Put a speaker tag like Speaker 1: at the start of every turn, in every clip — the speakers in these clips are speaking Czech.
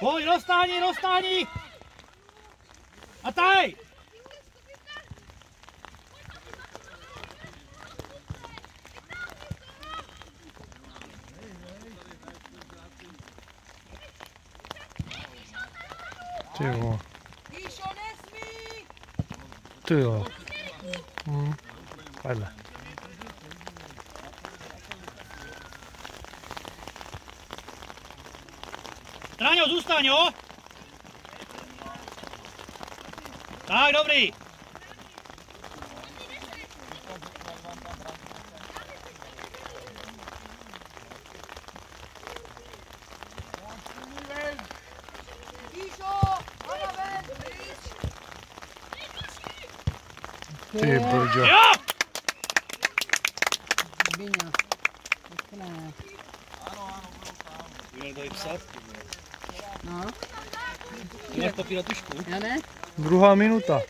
Speaker 1: Pojď, roztáhni! A taj!
Speaker 2: Ty jo. Ty jo. Padle.
Speaker 1: Tráňo, zůstaň, jo? Tak, dobrý.
Speaker 2: Ty brďo.
Speaker 1: Jo!
Speaker 3: Vyňa. Ano.
Speaker 1: Měl tady psát.
Speaker 3: No.
Speaker 1: Ty máš papír na tušku?
Speaker 3: Já ne?
Speaker 2: Druhá minuta.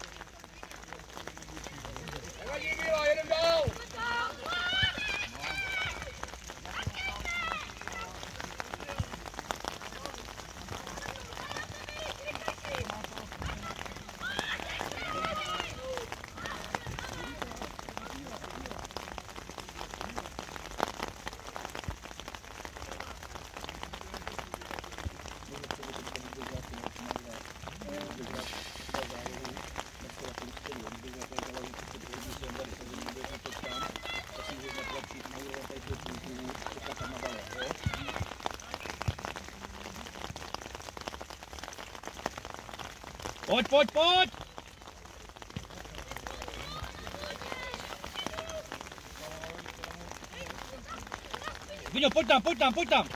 Speaker 1: Pojď! Vyňo, pojď tam! Pojď tam!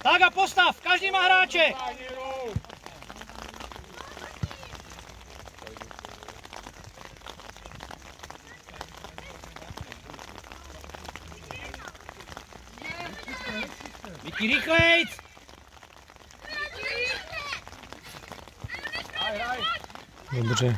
Speaker 1: Tak a postav, každý má hráče! Víky, rychlejc!
Speaker 2: Dobře.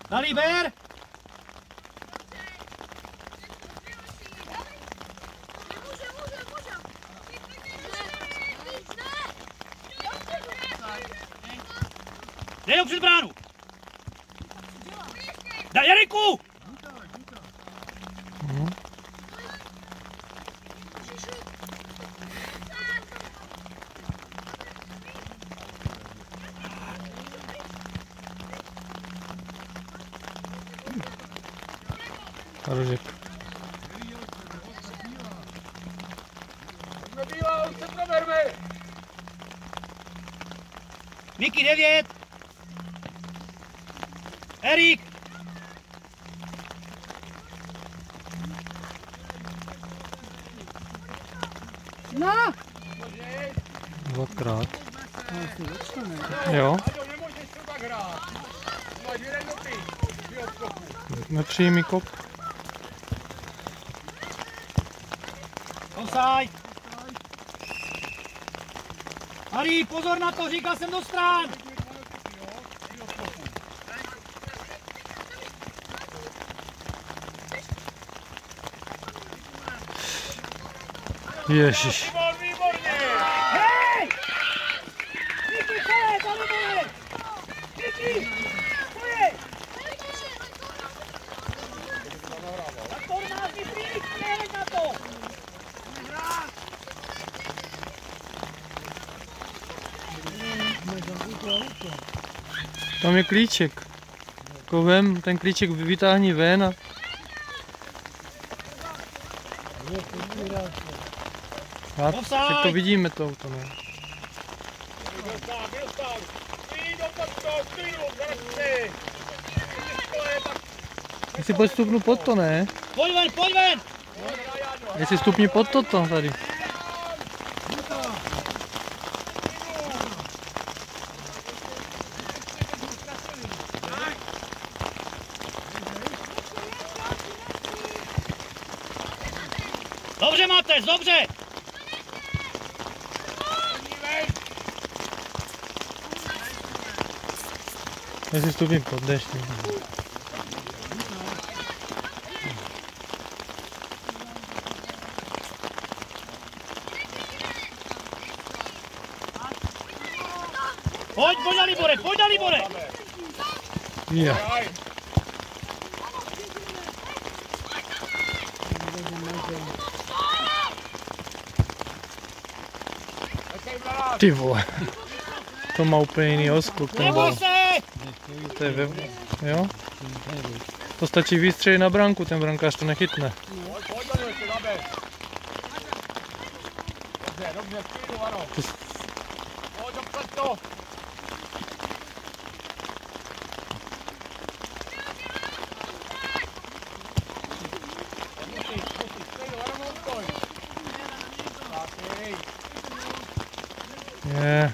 Speaker 1: Na liber! Dej ho před bránu! Daj Jariku!
Speaker 2: Harožek.
Speaker 1: Miky 9! Erik!
Speaker 3: No!
Speaker 2: Dvakrát.
Speaker 3: No, si dočteme.
Speaker 2: Jo. Nepříjemný kop.
Speaker 1: Offside! Harry, pozor na to, říkal jsem do strán!
Speaker 2: Ježiš.
Speaker 1: Hej! Miky, co je? Tady bude! Miky! Co je? Tak to máš vyprýt, nejeď na to!
Speaker 2: Tam je klíček. Kovem, ten klíček vytáhni ven a... Tak to vidíme to auto, ne? Ty si pojď stupnu pod to, ne?
Speaker 1: Pojď ven!
Speaker 2: Jestli stupni pod toto tady.
Speaker 1: Dobře, Mateš, dobře!
Speaker 2: Jestli stupni pod deští.
Speaker 1: Pojď na Libore!
Speaker 2: Ja. Ty vole. To má úplně jiný oskok ten bal. To je jo? To stačí vystřelit na branku, ten brankář to nechytne. Je.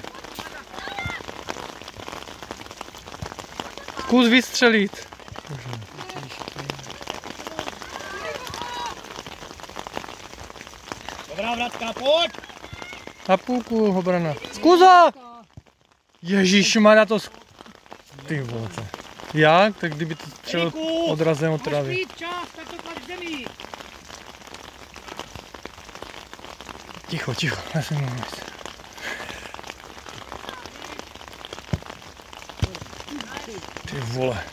Speaker 2: Zkus vystřelit.
Speaker 1: Dobrá vratka, pojď!
Speaker 2: Na půlku obrana. Zkuza! Ježišmarja to ty vole. Jak? Tak kdyby to třeba odrazem od trávy. Ticho, já jsem mluvil. Ty vole.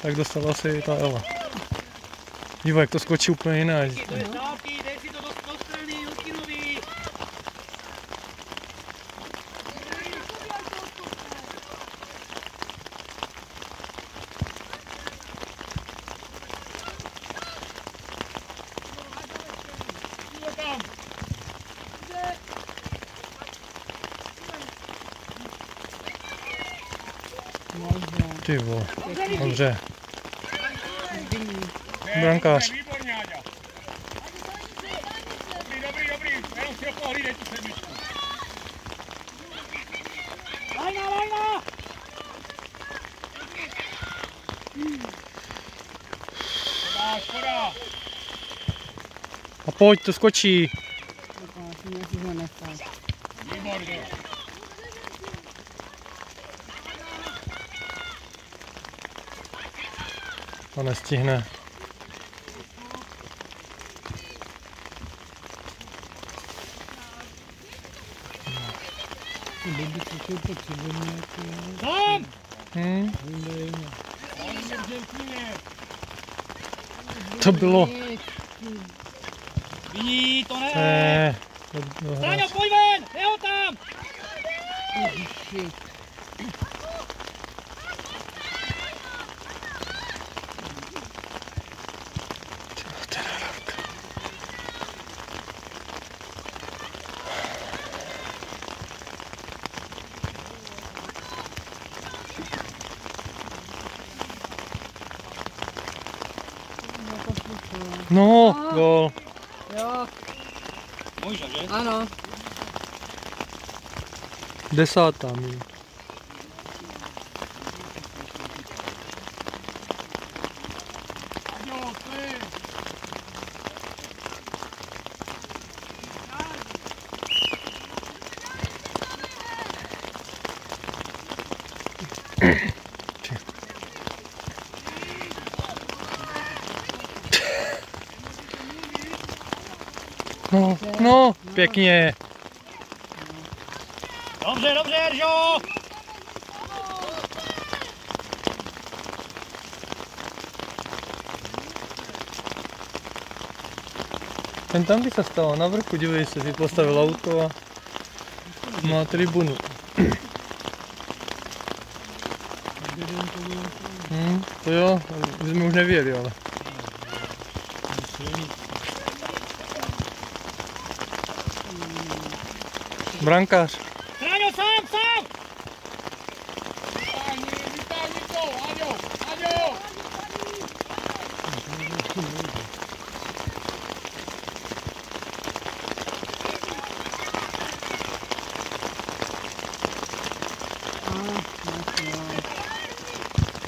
Speaker 2: Tak dostala se i ta Ela. Dívaj, jak to skočí úplně jinak. Ty vole, dobře. Brankář.
Speaker 1: Dobrý, jenom si ho pohlídej tu sedmičku. Lajna! Škoda.
Speaker 2: A pojď, to skočí.
Speaker 1: Výborně.
Speaker 2: To nestihne.
Speaker 1: Tam!
Speaker 2: To bylo.
Speaker 1: Vidí, to ne! Stáňo, pojď ven! Neho tam!
Speaker 2: No, gól.
Speaker 3: Jo.
Speaker 1: Možná, že?
Speaker 3: Ano.
Speaker 2: 10. minuta. No, pěkně.
Speaker 1: Dobře, Eržo!
Speaker 2: Ten tam by se stalo na vrchu, dívej se, si postavil auto a má tribunu. To jo, my jsme už nevěděli, ale. Brankář.
Speaker 1: Stráňo, sám!
Speaker 4: Vytáhni to, Aďo!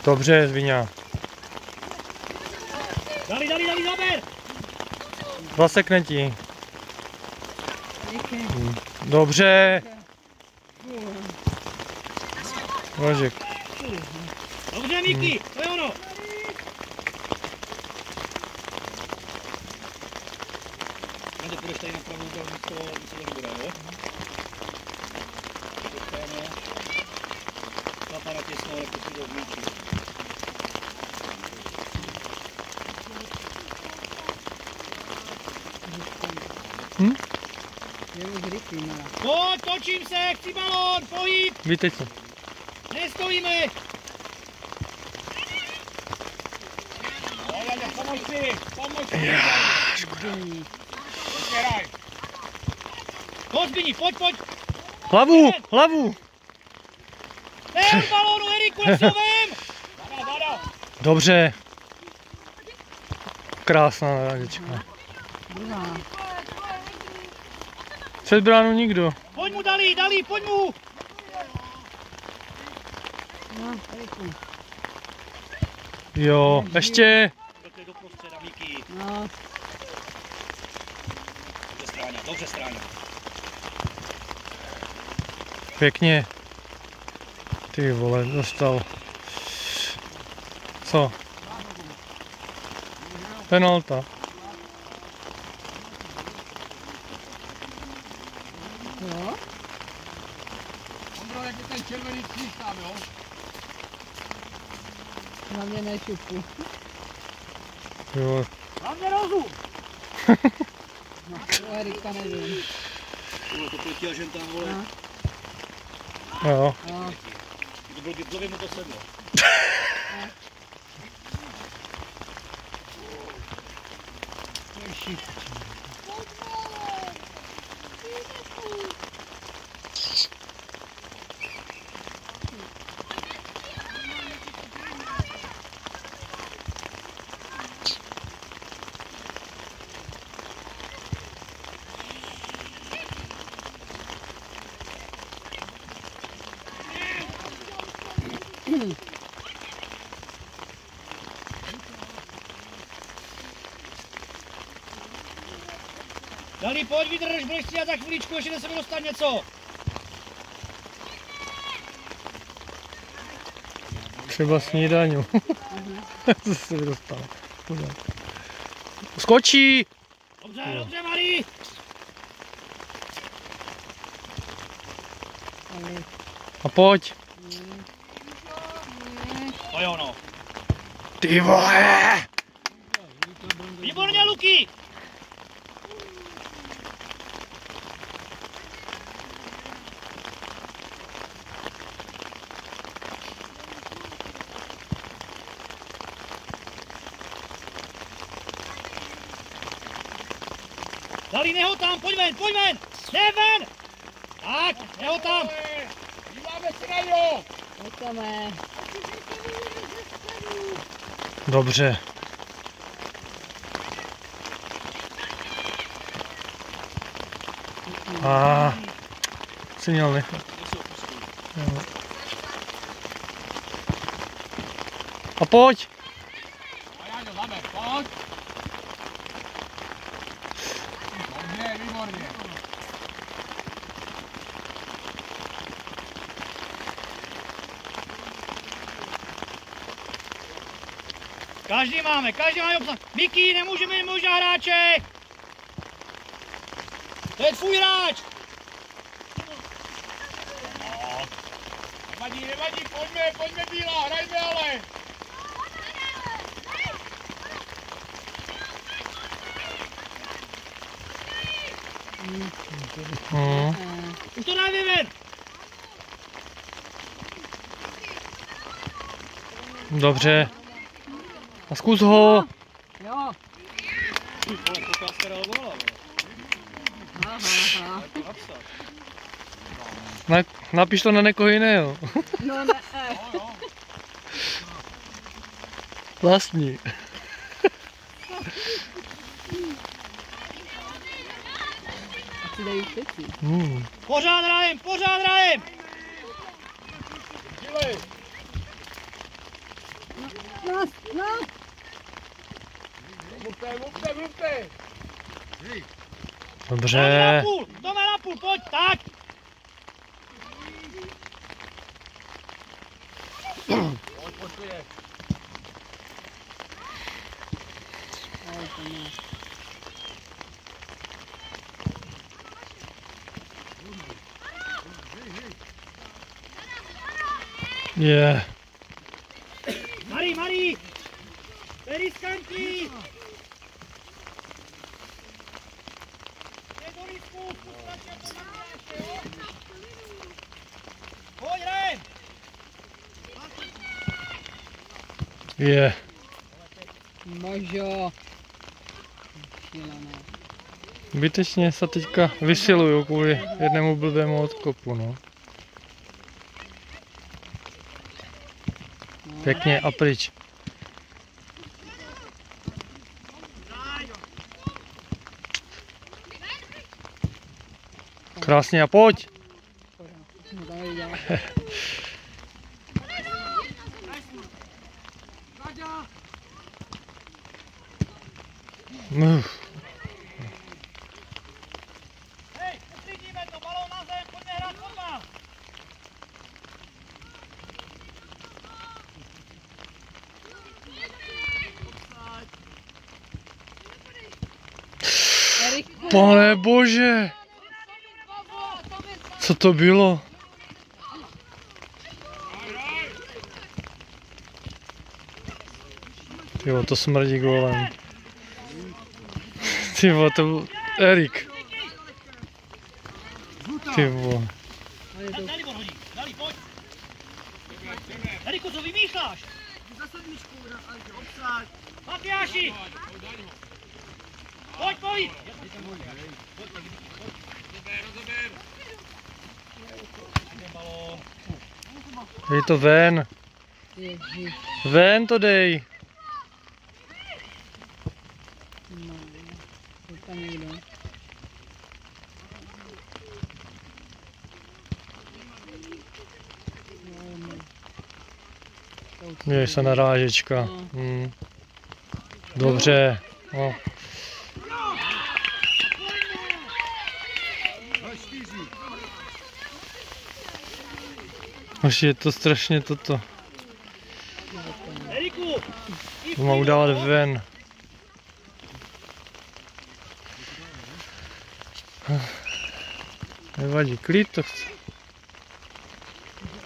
Speaker 2: Dobře, Zviňa.
Speaker 1: Dali, zaber!
Speaker 2: Zasekne ti. Dobře. Rožek.
Speaker 1: Dobře, Miki, to je ono. Když půjdeš tady na pravou, to nebude, jo? Dostáváme. Klapa na těsno, ale to si to zmíčí. Pojď, točím se, chci balón, pohyb!
Speaker 2: Víte co?
Speaker 1: Nestojíme! Pomož si! Pojď, Zbini, pojď!
Speaker 2: Hlavu!
Speaker 1: Ne, od balónu, Eriku, lesovém!
Speaker 2: Dobře. Krásná radička. Před bránu nikdo.
Speaker 1: Pojď mu, Dali, pojď mu!
Speaker 2: Jo, ještě.
Speaker 1: To je do prostředa, Miki.
Speaker 3: No.
Speaker 1: Dobře stráně.
Speaker 2: Pěkně. Ty vole, dostal. Co? Penalta.
Speaker 3: Jo?
Speaker 1: Ondro, jak je ten červený kříž tam, jo?
Speaker 3: Na mě nešupu.
Speaker 2: Jo.
Speaker 1: Hlavně rozum!
Speaker 3: No, to Erika nevím.
Speaker 1: Tohle to protěl žen tam, vole.
Speaker 2: Jo.
Speaker 3: No.
Speaker 1: To by mu to sedlo. Dali, pojď, vydrž, budeš stříhat za chviličku, ještě se mi dostat něco.
Speaker 2: Třeba snídaňu. Co se mi dostalo? Skočí!
Speaker 1: Dobře, Mari!
Speaker 2: A pojď.
Speaker 1: To je ono.
Speaker 2: Ty vole!
Speaker 1: Výborně, Luky! Dali, neho tam, pojď ven! Ne ven! Tak, neho tam! Díváme se na něho!
Speaker 3: Pojďme.
Speaker 2: Dobře. Si měl nechat. Jo. A pojď!
Speaker 1: Pojď! Dobře, výborně. Každý máme obsah. Miki, nemůžeme mít možná hráče. To je tvůj hráč. Nevadí, pojďme Bíla, hrajme ale. Už to dávě ven.
Speaker 2: Dobře. A zkus ho.
Speaker 3: Jo.
Speaker 2: Napiš to na někoho jiného.
Speaker 3: No ne.
Speaker 2: Vlastní.
Speaker 3: si dají peci.
Speaker 1: Pořád hrajem, pořád hrajem!
Speaker 3: No, no.
Speaker 2: Dobře.
Speaker 1: Tome na půl, pojď, tak!
Speaker 2: Je.
Speaker 1: Mari! To je riskantní! Pojď, hrajem!
Speaker 2: Je.
Speaker 3: Možo. Šílené.
Speaker 2: Zbytečně se teďka vysiluju kvůli jednému blbému odkopu, no. Pěkně a pryč. Krásně a pojď!
Speaker 3: No, to neviděl.
Speaker 1: Hej, uklidníme to, balón na zem, pojďme hrát fotbal!
Speaker 2: Pane bože! Co to bylo? Tyjo, to smrdí gólem. Tyjo, to byl Erik. Tyjo.
Speaker 1: Dali on hodí, dali, pojď! Eriku, co vymýšláš? Matyáši! Pojď!
Speaker 2: Dej to ven.
Speaker 3: Ježiš.
Speaker 2: Ven to dej.
Speaker 3: No, to tam někdo.
Speaker 2: Dej se narážečka. Dobře. No. Až je to strašně toto.
Speaker 1: Eriku!
Speaker 2: To má udávat ven. Nevadí, klid to chce.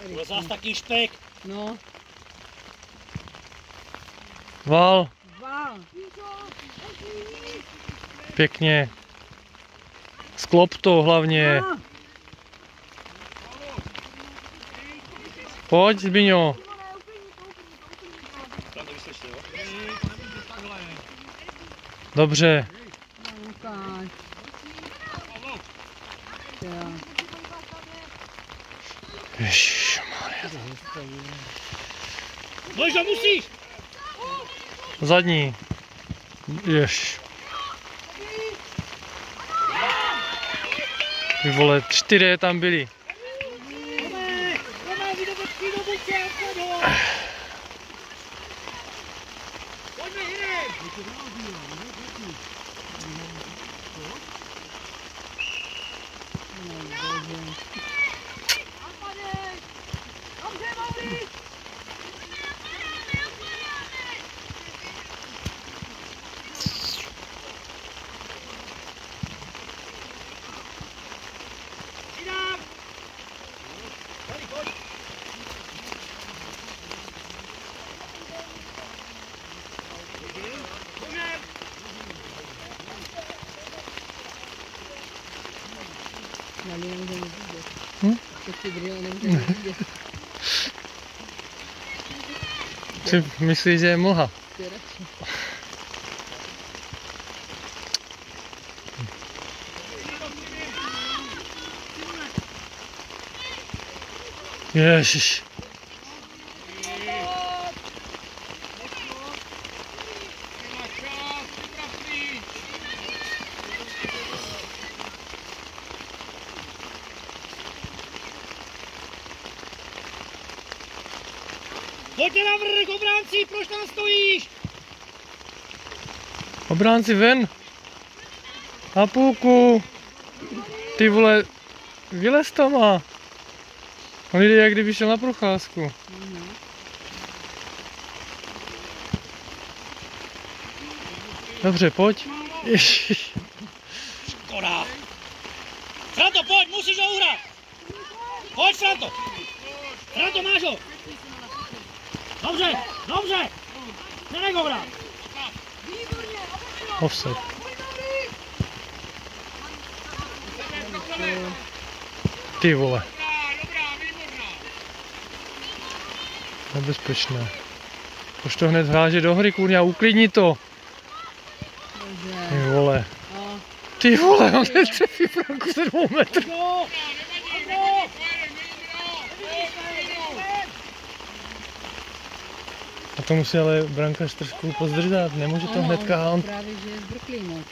Speaker 1: Bude zás taky špek.
Speaker 3: No.
Speaker 2: Val,
Speaker 3: Wow.
Speaker 2: pěkně. Sklop to hlavně.
Speaker 3: No.
Speaker 2: Pojď, Zbyňo. Dobře.
Speaker 3: Lukáš. Jo.
Speaker 2: Ježišmarja.
Speaker 1: Možno musíš!
Speaker 2: Zadní. Jež. Ty vole, 4 tam byli.
Speaker 1: Tome, vy jdete přijít do buďte, odkladovat! Pojďme, jdem! Přidám! Tady, pojď! Můžem!
Speaker 3: Dali nemůžeme vidět.
Speaker 2: Hm?
Speaker 3: Teď brýle nemůžeme vidět.
Speaker 2: Ty myslíš, že je mlha?
Speaker 3: Ty radši.
Speaker 2: Ježiš.
Speaker 1: Pojďte na vrch, obránci, proč tam stojíš?
Speaker 2: Obránci ven! Na půlku! Ty vole, vylez tam a... On jde, jak kdyby šel na procházku. Dobře, pojď.
Speaker 1: Škoda. Franto, pojď, musíš ho uhrát. Pojď, Franto. Franto, máš ho. Dobře, dobře. Nenech ho hrát.
Speaker 2: Offside. Ty vole. Nebezpečné. Už to hned hráže do hry, kurňa, uklidni to. Ty vole. Ty vole, on netrefí Franku ze 2 metrů. A to musí ale brankář trošku pozdržet, nemůže to hnedka, on
Speaker 3: právě, že je zbrklý moc.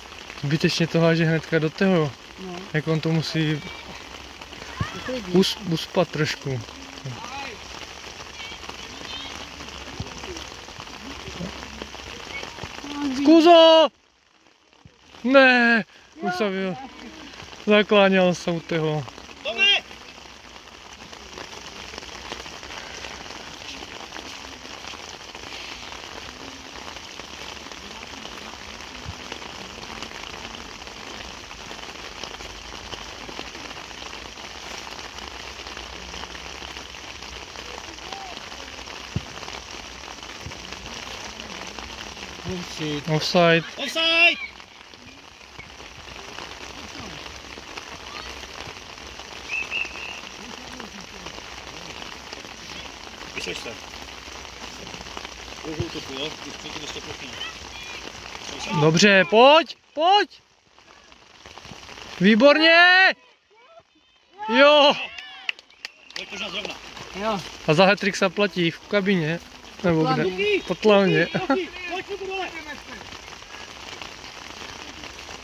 Speaker 2: zbytečně to háže hnedka do toho.
Speaker 3: No.
Speaker 2: Jak on to musí uspat trošku. Kuzo! Ne! Ustavil. Zakláněl se u toho. Offside.
Speaker 1: Offside. Vyšleš se. Uhlu toku, jo? Když předtím ještě plochý.
Speaker 2: Dobře, pojď, pojď! Výborně! Jo!
Speaker 1: Pojď možná zrovna.
Speaker 3: Jo.
Speaker 2: A za hat-trick se platí v kabině. Nebo kde? Pod hlavně.
Speaker 1: Pojď kluku dole.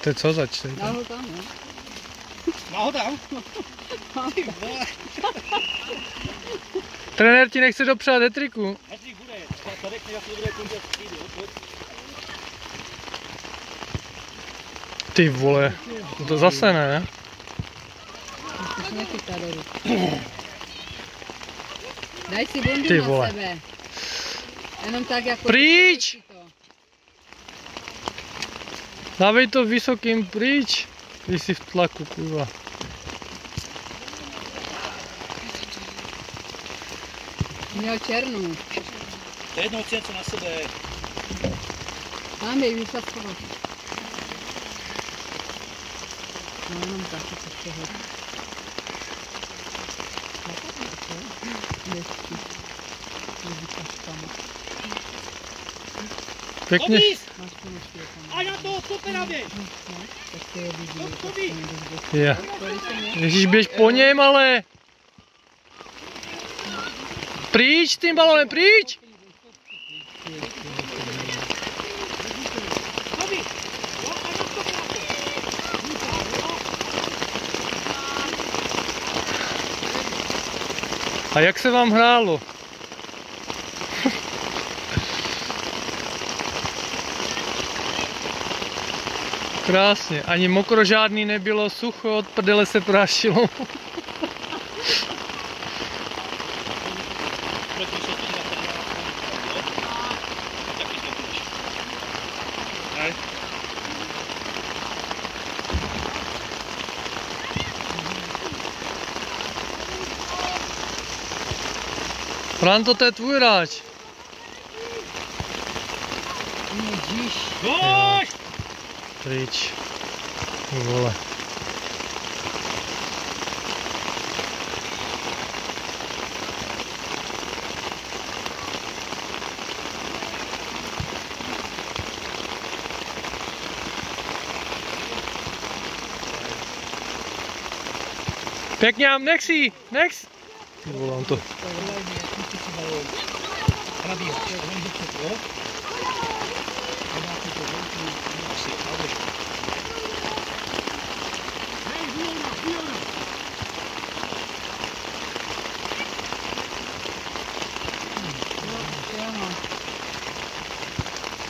Speaker 2: To je co zač?
Speaker 3: Dá ho tam, jo.
Speaker 1: Má ho tam?
Speaker 2: Trenér ti nechce dopřát hat-tricku.
Speaker 1: Hat-trick bude. Tady nějaký bude končit přijde.
Speaker 2: Ty vole, to zase ne?
Speaker 3: To se nechytá do ruky. Daj si bundu
Speaker 2: Ty
Speaker 3: na
Speaker 2: vole.
Speaker 3: sebe. Jenom tak jako...
Speaker 2: Pryč! Dávej to vysokým pryč, když jsi v tlaku, kurva.
Speaker 3: Měl černou.
Speaker 1: To je jednou co na sebe.
Speaker 3: Mám jej vyšla schovat. No jenom taky to chtěl.
Speaker 2: Pěkně.
Speaker 1: A na to, super naběž.
Speaker 2: Je. Ježíš, běž po něm, ale. Pryč tím balonem, pryč! A jak se vám hrálo? Krásně, ani mokro žádný nebylo, sucho, od prdele se prášilo. Franto, to je tvůj hráč.
Speaker 1: Goš!
Speaker 2: Pryč. Vole. Pěkně, next jí, next. Volám to.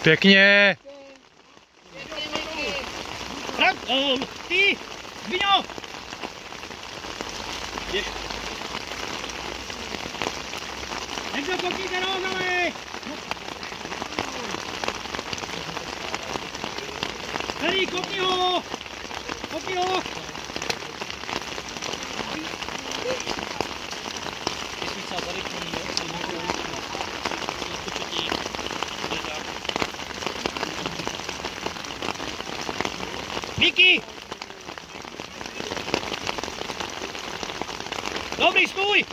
Speaker 2: Pěkně.
Speaker 1: Ty, Zbyňo! Někdo kopníte nohami! Tady, kopni ho! Kopni ho! Miky! Dobrý, stůj!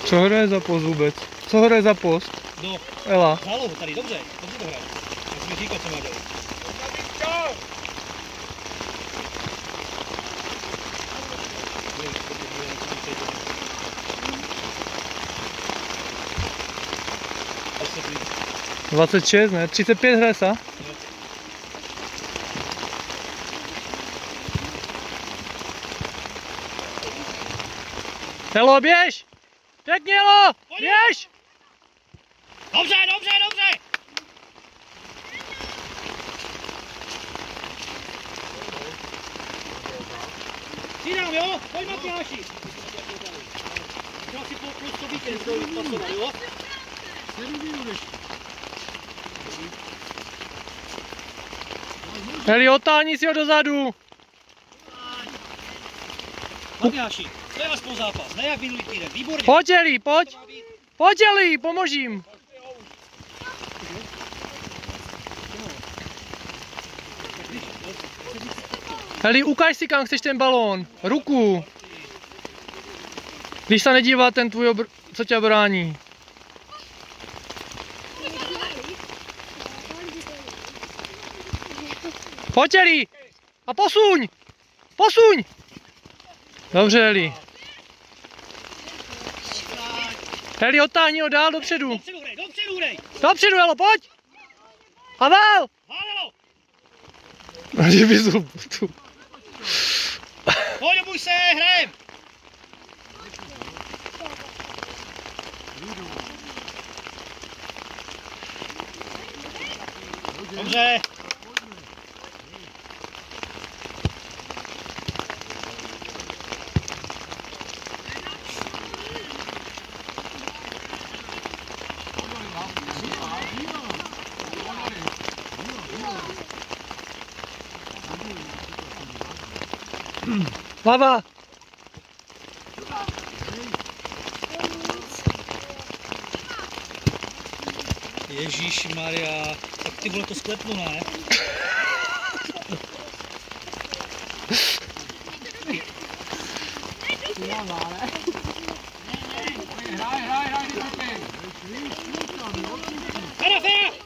Speaker 2: Co hraje za post vůbec? Co hraje za post?
Speaker 1: No.
Speaker 2: Ela.
Speaker 1: Zálohu tady, dobře to hraje. Tak mi říkat, co má dělat.
Speaker 2: No. 26, ne? 35 hraje sa? Elo, běž! Pěkně, Elo! Běž!
Speaker 1: Dobře, dobře, dobře! Přidám, jo? Pojď, Matyáši! Třeba si plus to vítěz, to vypasovat, jo?
Speaker 2: Eli, otáhni si ho dozadu!
Speaker 1: Matyáši, to je aspoň zápas, ne jak minulý týden, výborně!
Speaker 2: Pojď, Eli, pojď! Pojď, Eli, pomožím! Eli, ukaž si, kam chceš ten balón. Ruku. Když se nedívá ten tvůj, co tě brání. Pojď, Eli. A posuň. Posuň. Dobře, Eli. Eli, otáhni ho dál dopředu.
Speaker 1: Dopředu hrej, dopředu hrej!
Speaker 2: Dopředu, Elo, pojď. Pavel.
Speaker 1: Hálelo!
Speaker 2: Kdyby zub tu.
Speaker 1: Pojď, obuj se, hrajem! Dobře.
Speaker 2: Lava.
Speaker 1: Ježíšmarja, tak ty vole to sklepnu, ne? Fera, fera!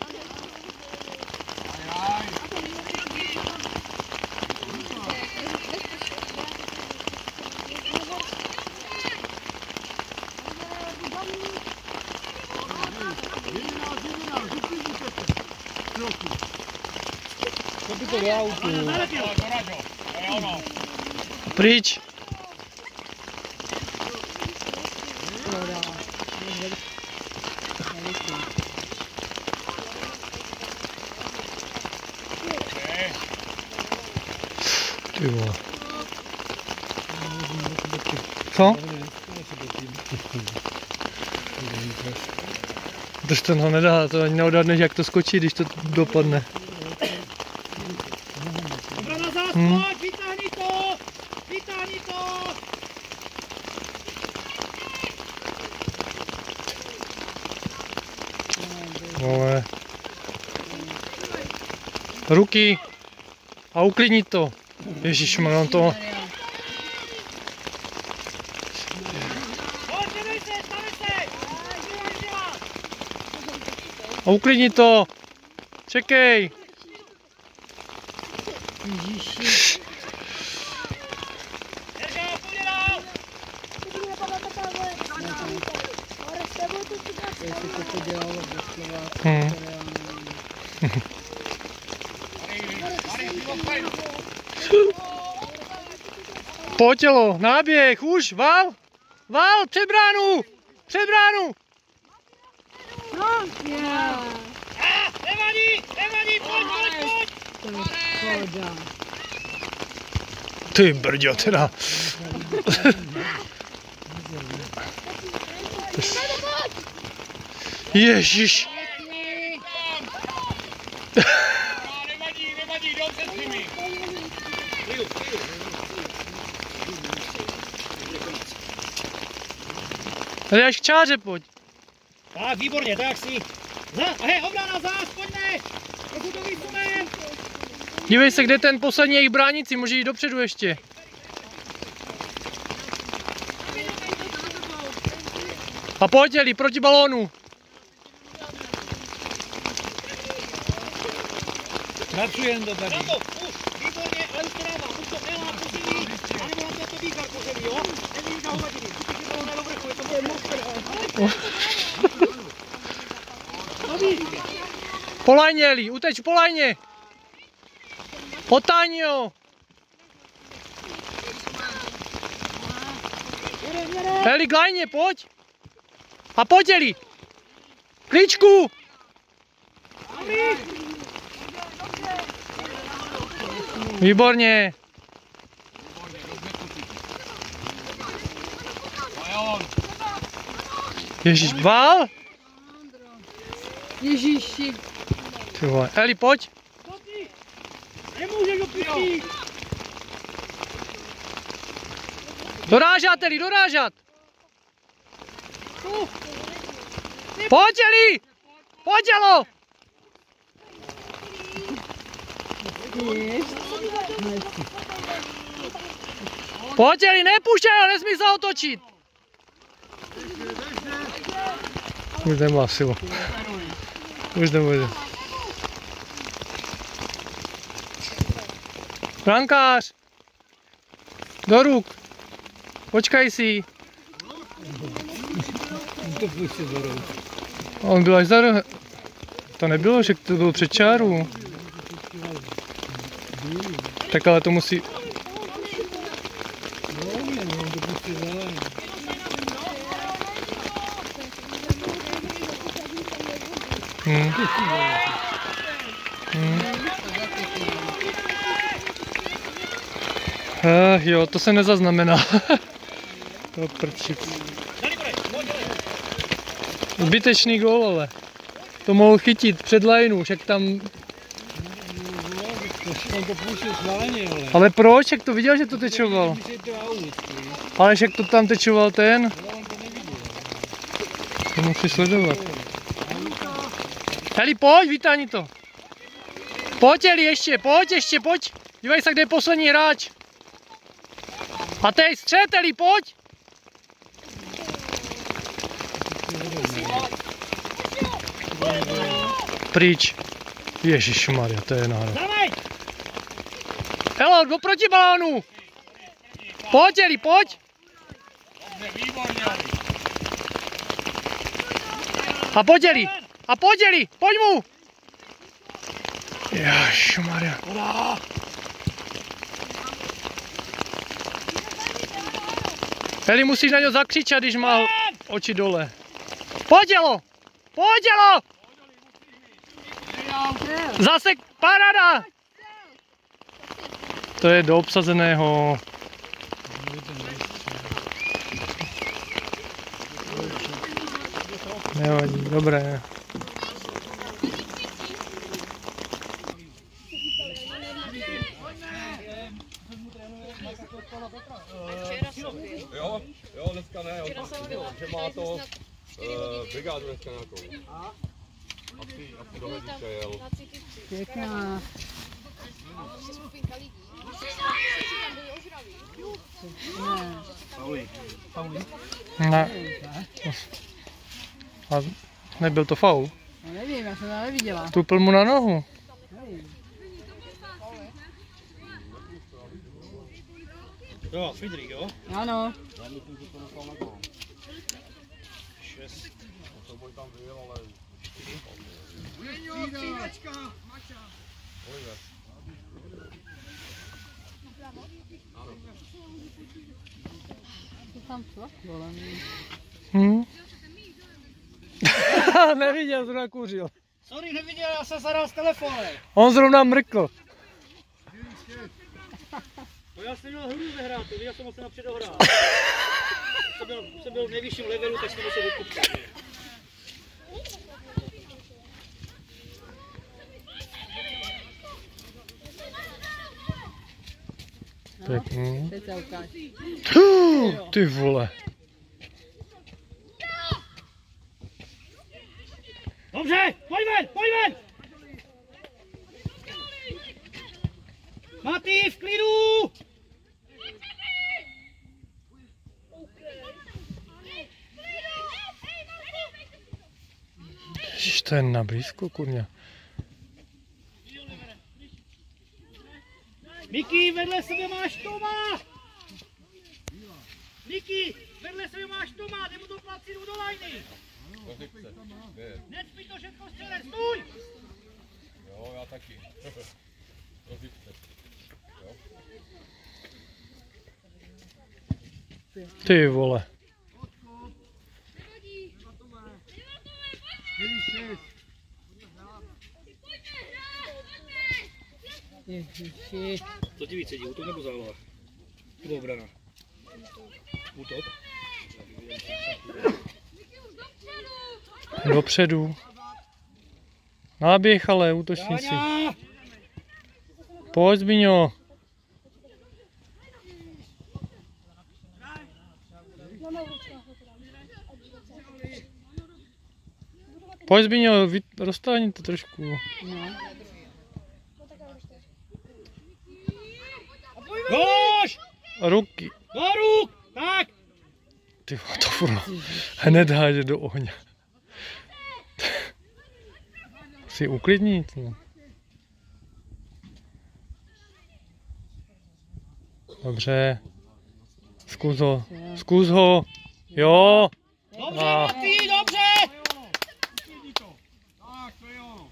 Speaker 2: Pryč. Ty vole. Co? Tož to ho nedá, to ani neodhadneš, jak to skočí, když to dopadne.
Speaker 1: Dobra, nazad, pojď, vytáhni to! Vytáhni to!
Speaker 2: Vole. Ruky. A uklidni to. Ježišmarja, on to...
Speaker 1: Pojď, nedej se, stavej se!
Speaker 2: A uklidni to. Čekej.
Speaker 1: Ježíši. Ježo, půjde dál!
Speaker 3: Jestli to dělalo doslova.
Speaker 2: Potělo, náběh, už, val! Val, před bránu! Před bránu!
Speaker 1: Nevadí, pojď!
Speaker 3: To je škoda.
Speaker 2: Ty brďo, teda. Ježiš.
Speaker 1: Nevadí, dobře s nimi.
Speaker 2: Tady až k čáře pojď.
Speaker 1: Tak, výborně, tak si. Hej, obrana zás, pojďme! Trochu to vysuneme!
Speaker 2: Dívej se, kde je ten poslední jejich bránící, může jít dopředu ještě. A pojď, Eli, proti balónu.
Speaker 1: Pracujem to tady. Výborně, ale už to dává, už to Ela, poslední, anebo na to výkar poslední, jo? Nevidím na hovadiny, když to na vrchu, je to bude mokré.
Speaker 2: Po lajně, Eli, uteč po lajně. Otáň jo. Eli, k lajně, pojď. A pojď, Eli. Klíčku. Výborně. Ježíš, bál?
Speaker 3: Ježíši.
Speaker 2: Ty vole. Eli, pojď.
Speaker 1: Nemůžeš opustit.
Speaker 2: Dorážat, Eli, dorážat. Pojď, Eli. Pojď, Elo. Pojď, Eli, nepouštěj ho, nesmí se otočit. Už nemá silu. Už nemůže. Brankář. Do ruk. Počkaj si. On byl až za rohem. To nebylo, že to bylo před čáru. Tak ale to musí... Jo, to se nezaznamená. To prčic. Zbytečný gól, ale. To mohl chytit před lajnu, však tam... Ale proč? Jak to viděl, že to tečoval? Ale však to tam tečoval ten? To musí sledovat. Eli, pojď, vytáhni to. Pojď, Eli, ještě, pojď. Dívej se, kde je poslední hráč. A teď střed, Eli, pojď. Pryč. Ježišmarja, to je národa. Elo, do proti balónu. Pojď, Eli, pojď. A pojď, Eli, pojď mu. Ježišmarja. Eli, musíš na něj zakřičet, když má oči dole. Pojď, Elo. Zase paráda. To je do obsazeného. Nevadí, dobré.
Speaker 4: Jo, dneska ne, že má to brigádu dneska nějakou. Asi do Hlediště jel.
Speaker 3: Pěkná.
Speaker 2: Ne. A nebyl to faul?
Speaker 3: No nevím, já jsem to neviděla.
Speaker 2: Tupl mu na nohu.
Speaker 1: Jo, Friedrich, jo?
Speaker 3: Ano.
Speaker 1: 6.
Speaker 4: souboj tam vyjel, ale...
Speaker 1: Střídačka! Mača!
Speaker 4: Oliver.
Speaker 3: To tam co? Volení.
Speaker 2: Neviděl, zrovna kouřil.
Speaker 1: Sorry, neviděl, já jsem zahrál s telefonem.
Speaker 2: On zrovna mrkl.
Speaker 1: No já jsem měl hru vyhrát, já jsem se napřed dohrál. jsem byl v nejvyšším levelu, tak jsem musel vykupit.
Speaker 2: Pěkný.
Speaker 3: Teď se ukáž.
Speaker 2: Ty vole.
Speaker 1: Dobře, pojď ven! Maty, v klidu!
Speaker 2: Ježiš, to je na blízko, kurňa.
Speaker 1: Miky, vedle sebe máš Toma! Miky, vedle sebe máš Toma, jde mu to placinu do lajny! Necpí to všechno střelec, stůj!
Speaker 4: Jo, já taky. Rozjibce.
Speaker 2: Ty vole.
Speaker 3: Ježiši.
Speaker 1: Co ti víc sedí, útok nebo záloha? Nebo obrana? Útok?
Speaker 2: Dopředu. Náběh ale, útočníci. Pojď, Zbyňo. Pojď, Zbyňo, roztáhni to trošku.
Speaker 3: No.
Speaker 1: Hoš!
Speaker 2: Ruky.
Speaker 1: Do ruk! Tak!
Speaker 2: Ty vole, to furt hned hádě do ohně. Musí uklidnit. No. Dobře. Zkus ho. Jo.
Speaker 1: Dobře, Maty, dobře!
Speaker 4: Tak, to je ono.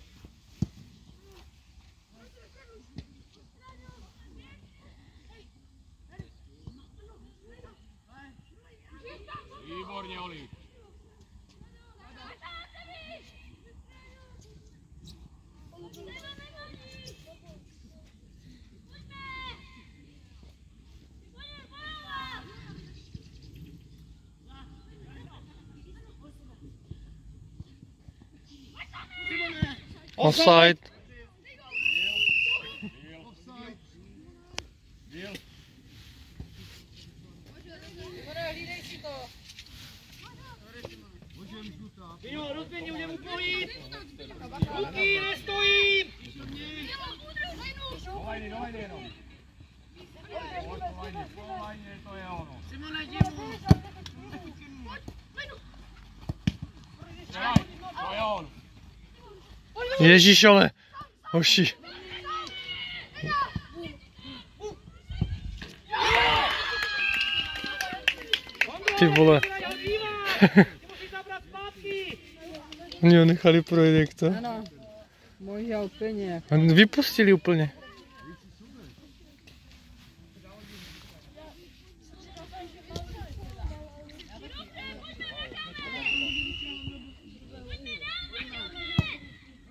Speaker 4: Výborně, Oli.
Speaker 2: Offside.
Speaker 1: Vyňo, rozběhni, můžeme upojit! Ruky, nestojím!
Speaker 4: Do lajny jenom. Po lajně, to je ono. Střelaj, to je ono.
Speaker 2: Ježíš, ale. Hoši. Ty vole. Oni ho nechali projít, jak to?
Speaker 3: Ano. Možná úplně.
Speaker 2: Vypustili úplně.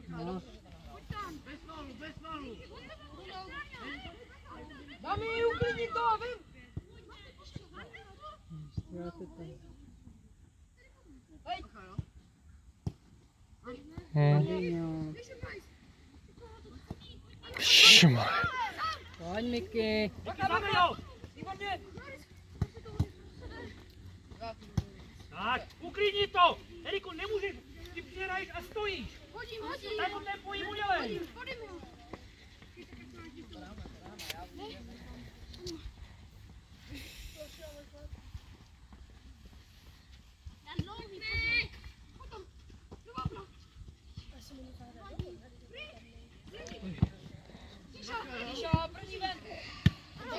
Speaker 3: No.
Speaker 5: Dámy, uklidni to, vím!
Speaker 3: Já to tam.
Speaker 2: Hmm. Šumaj.
Speaker 3: Pojď, Miky.
Speaker 1: Tak, uklidni to! Eriku, nemůžeš, ty přihraješ a stojíš!
Speaker 5: Hodím.
Speaker 1: Tak ho ten pohyb udělej!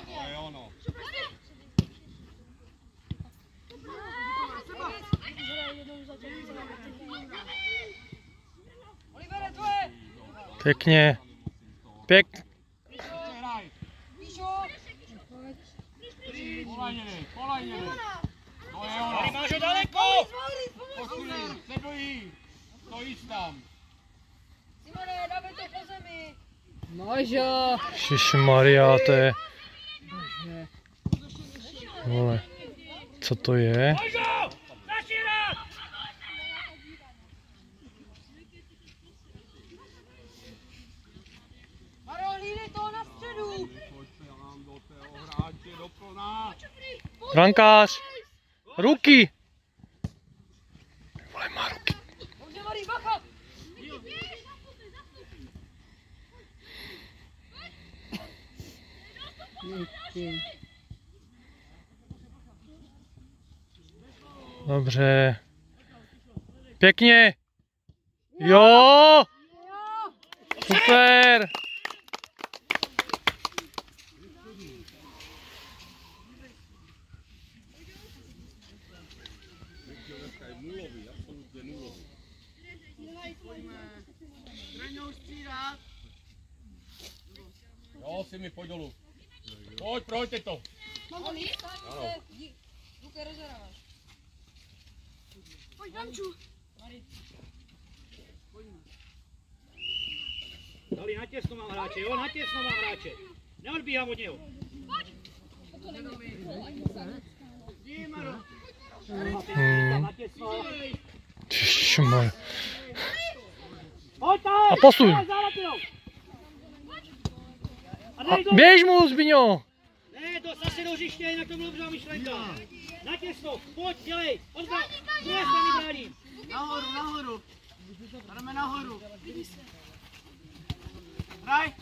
Speaker 4: To je ono.
Speaker 5: Olivere, tvoje!
Speaker 2: Pěkně.
Speaker 5: Píšo!
Speaker 4: Polajněnej. To je ono.
Speaker 1: Tady máš ho daleko!
Speaker 4: Posílej, sleduj. Stojíš tam.
Speaker 5: Simone, dávej to po zemi!
Speaker 3: Možo.
Speaker 2: Ježišmarja, to je...
Speaker 3: Bože.
Speaker 2: Vole. Co to je?
Speaker 1: Možo! Zašírat!
Speaker 5: Maro, hlídej toho na středu!
Speaker 4: Pojďte nám do tého hráče do plná.
Speaker 2: Brankář! Ruky! Vole, má ruky.
Speaker 5: Dobře, Marý, bacha!
Speaker 3: Díky.
Speaker 2: Dobře. Pěkně! Jo! Super!
Speaker 4: Jo, si mi pojď dolů. Pojďte to.
Speaker 5: Mám to líst? Ruky rozhráváš. Pojď, Vanču!
Speaker 1: Dali na těsno mám hráče, jo? Na těsno mám hráče. Neodbíhám od něho. Na těsno.
Speaker 2: Ježišmarja.
Speaker 1: Pojď tady!
Speaker 2: A posuň.
Speaker 1: A dej to!
Speaker 2: Běž mu, Zbyňo!
Speaker 1: Ne, to zase do hřiště, jinak to bylo dobrá myšlenka. Na těsno, pojď, dělej. Odbra, druhé strany bráním.
Speaker 6: Nahoru. Jdeme nahoru. Hraj.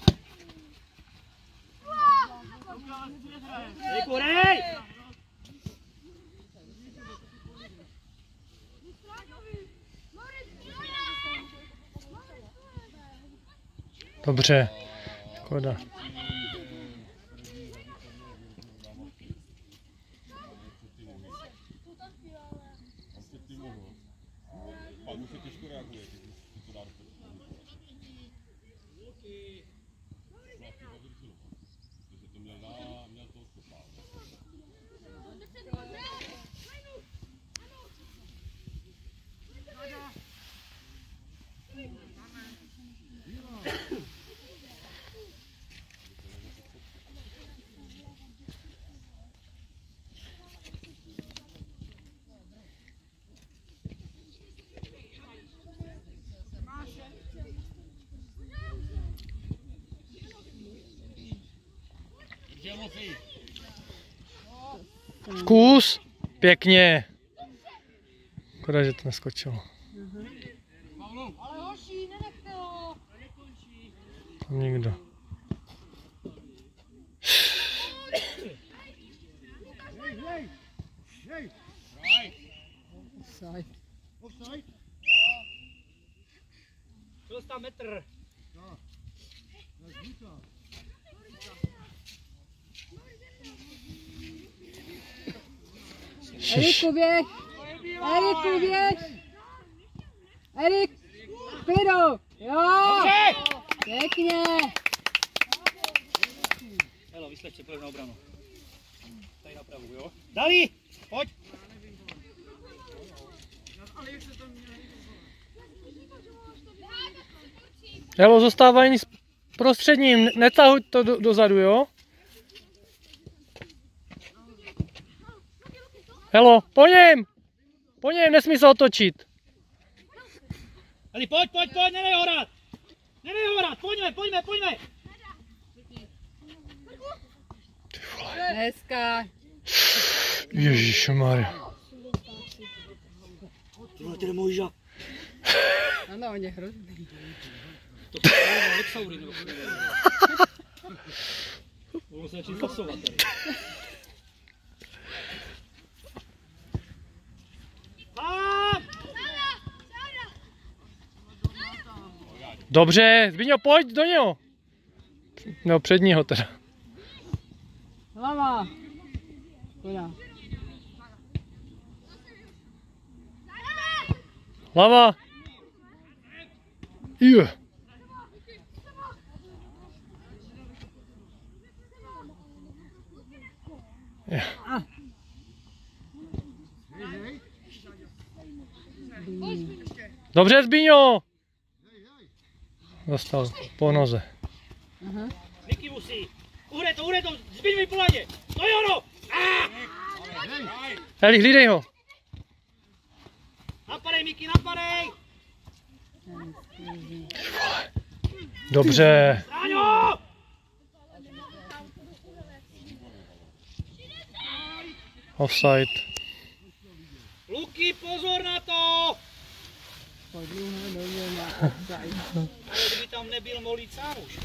Speaker 1: Dejku, hrej!
Speaker 2: Dobře. Škoda.
Speaker 4: Pak už se těžko reaguje, když to dá do
Speaker 2: Zkus. Pěkně. Škoda, že to neskočilo.
Speaker 5: Ale hoší, nenechte ho!
Speaker 2: Tam nikdo.
Speaker 3: Offside.
Speaker 1: Byl tam metr.
Speaker 3: Eriku, běž! Eriku, běž! Erik! Klidu! Jo! Pěkně!
Speaker 1: Helo, vysleč se, pojď na obranu. Tady na pravu, jo? Dali! Pojď!
Speaker 2: Helo, zůstávání s prostředním, netahuj to dozadu, jo? Helo, po něm! Po něm, nesmí se otočit.
Speaker 1: Dali, pojď, nedej ho hrát! Nedej ho hrát, pojďme!
Speaker 3: Dneska.
Speaker 2: Ježišmarja.
Speaker 1: Ty vole, ty nemůžeš.
Speaker 3: Ano, on je hrozný.
Speaker 1: To je Alexaury, nebo co nevím. Budou se začít fasovat tady.
Speaker 2: Dobře, Zbyňo, pojď do něho. No, před něho teda.
Speaker 3: Hlava. Škoda.
Speaker 2: Lava. Jo. Dobře, Zbíňo! Dostal po noze.
Speaker 1: Miky musí. Uhre to, zbyť mi po ladě. To je ono!
Speaker 2: Eli, hlídej ho.
Speaker 1: Napadej, Miky, napadej!
Speaker 2: Dobře.
Speaker 1: Záňo!
Speaker 2: Offside.
Speaker 1: Luky, pozor na to! Kdyby tam nebyl, mohl jít sám už.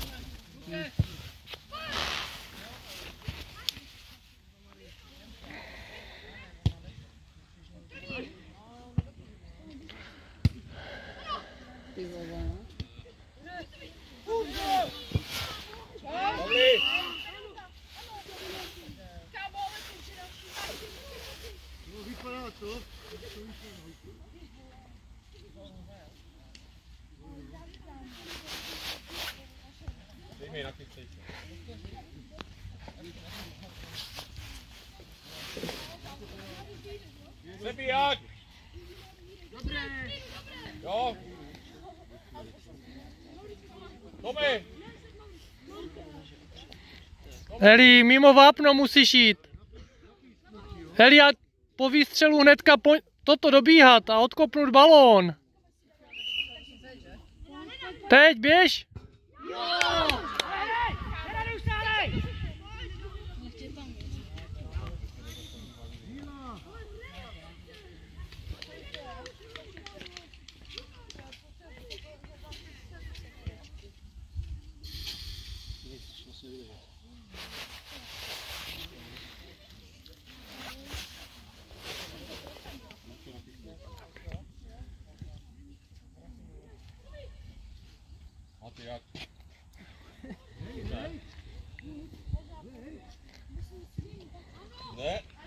Speaker 4: Sebíjak! Jo? Tomi!
Speaker 2: Eli, mimo vápno musíš jít. Eli, a po výstřelu hnedka toto dobíhat a odkopnout balón. Teď běž.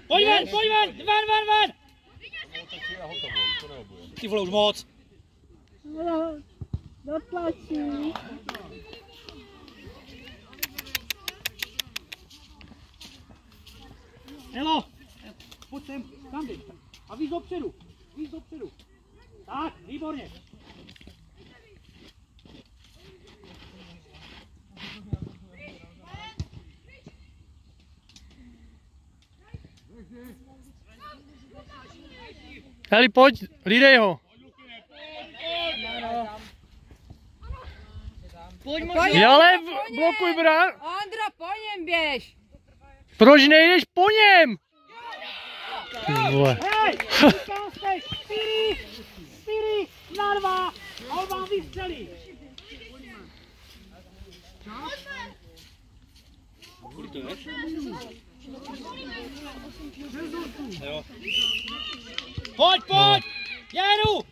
Speaker 1: Pojď ven! Ty vole, už moc.
Speaker 3: Dotlačí.
Speaker 1: Elo, pojď sem, tam jdeš. A víc dopředu. Tak, výborně.
Speaker 2: Eli, pojď, hlídej ho.
Speaker 3: Pojď
Speaker 2: Ale blokuj brán.
Speaker 3: Ondro, po něm běž.
Speaker 2: Proč nejdeš po něm? Ty vole.
Speaker 1: Hej, říkal jste 4 na 2 a on vám vystřelí. Pojď! Jedu!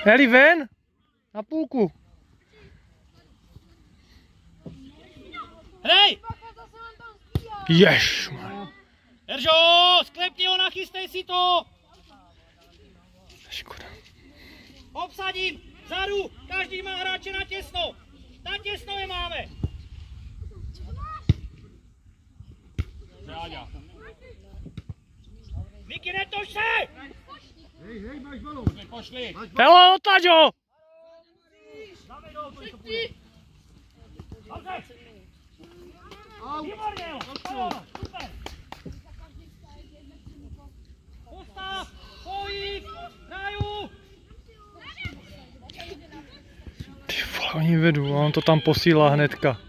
Speaker 2: Eli, ven. Na půlku.
Speaker 1: Hej!
Speaker 2: Ježmar.
Speaker 1: Eržo, sklepni ho, nachystej si to!
Speaker 2: Škoda.
Speaker 1: Obsadím, vzadu, každý má hráče na těsno. Na těsno je máme. Miky, netoč se!
Speaker 6: Hej, máš balón.
Speaker 4: Pošli!
Speaker 2: Hele, otlač ho.
Speaker 1: Výborně, super! Postav, pojď, hraju!
Speaker 2: Ty vole, oni vedou a on to tam posílá hnedka.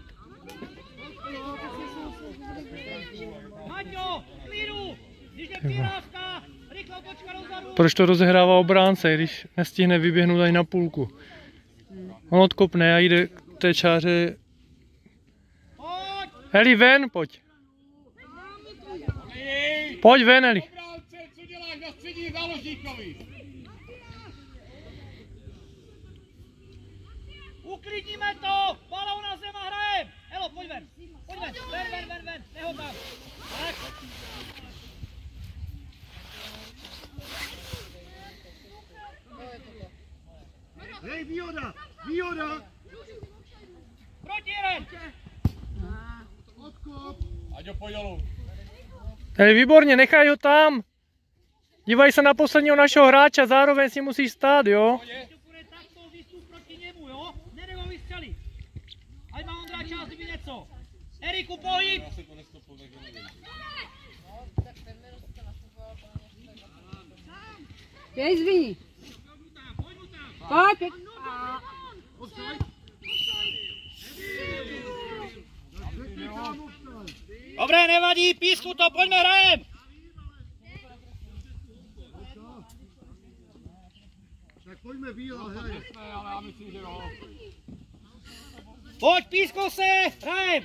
Speaker 1: Maťo, klidu! Když je přihrávka, rychle otočka dozadu!
Speaker 2: Proč to rozehrává obránce, když nestihne vyběhnout ani na půlku? On odkopne a jde k té čáře. Eli, ven, pojď. Pojď ven, Eli.
Speaker 4: Obránce, co děláš na střední záložníkovi?
Speaker 1: Uklidníme to! Balou na zem a hrajem! Elo, pojď ven! Ven! Neho tam! Tak!
Speaker 4: Aďo, pojď dolů.
Speaker 2: Eli, výborně, nechaj ho tam. Dívaj se na posledního našeho hráče, zároveň si musíš stát, jo?
Speaker 1: Bude takto, vystup proti němu, jo? Nedej ho vystřelit. Ať má Ondra čas, kdyby něco. Eriku, pohyb!
Speaker 3: Běž zví. Pojď.
Speaker 1: Dobré, nevadí, písku to, pojďme, hrajem!
Speaker 6: Tak pojďme Bíla, hej.
Speaker 4: Ale já myslím, že jo.
Speaker 1: Pojď, písko se, hrajem!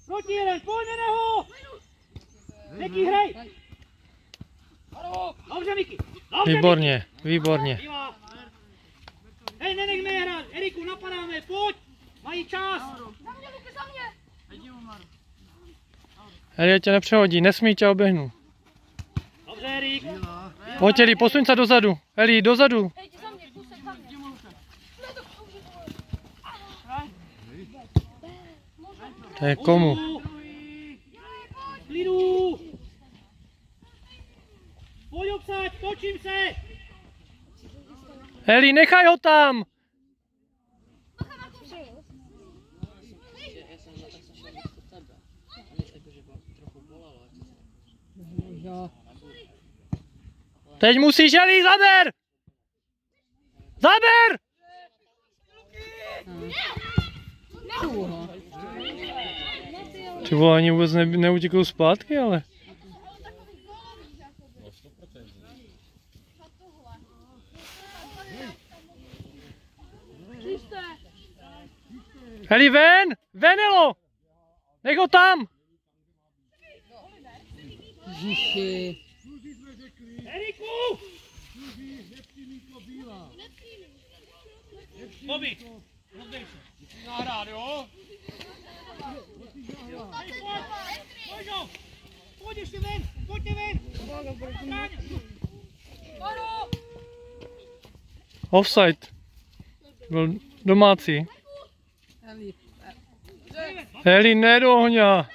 Speaker 1: Proti jeden, pojď, neho! Neký, hrej! Dobře, Miky! Dobře,
Speaker 2: Výborně, výborně.
Speaker 1: Miky. Hej, nenechme je hrát! Eriku, napadáme, pojď! Mají čas!
Speaker 2: Eli, tě nepřehodí, nesmí tě oběhnout.
Speaker 1: Dobře, Erik!
Speaker 2: Pojď, Eli, posuň se dozadu. Eli, dozadu. To je komu?
Speaker 1: Klidu! Pojď obsať, točím se!
Speaker 2: Eli, nechaj ho tam. Teď musíš, Eli, zaber! Zaber! Ty vole, ani vůbec neutíkou zpátky, ale... Eli, ven! Ven, Elo! Nech ho tam!
Speaker 3: Žiši.
Speaker 1: Eriku! Bobby!
Speaker 4: Musíš nahrát, jo?
Speaker 1: Pojď ho! Pojď ještě ven! Pojďte ven!
Speaker 2: Offside. Byl domácí. Eli, ne do ohňa.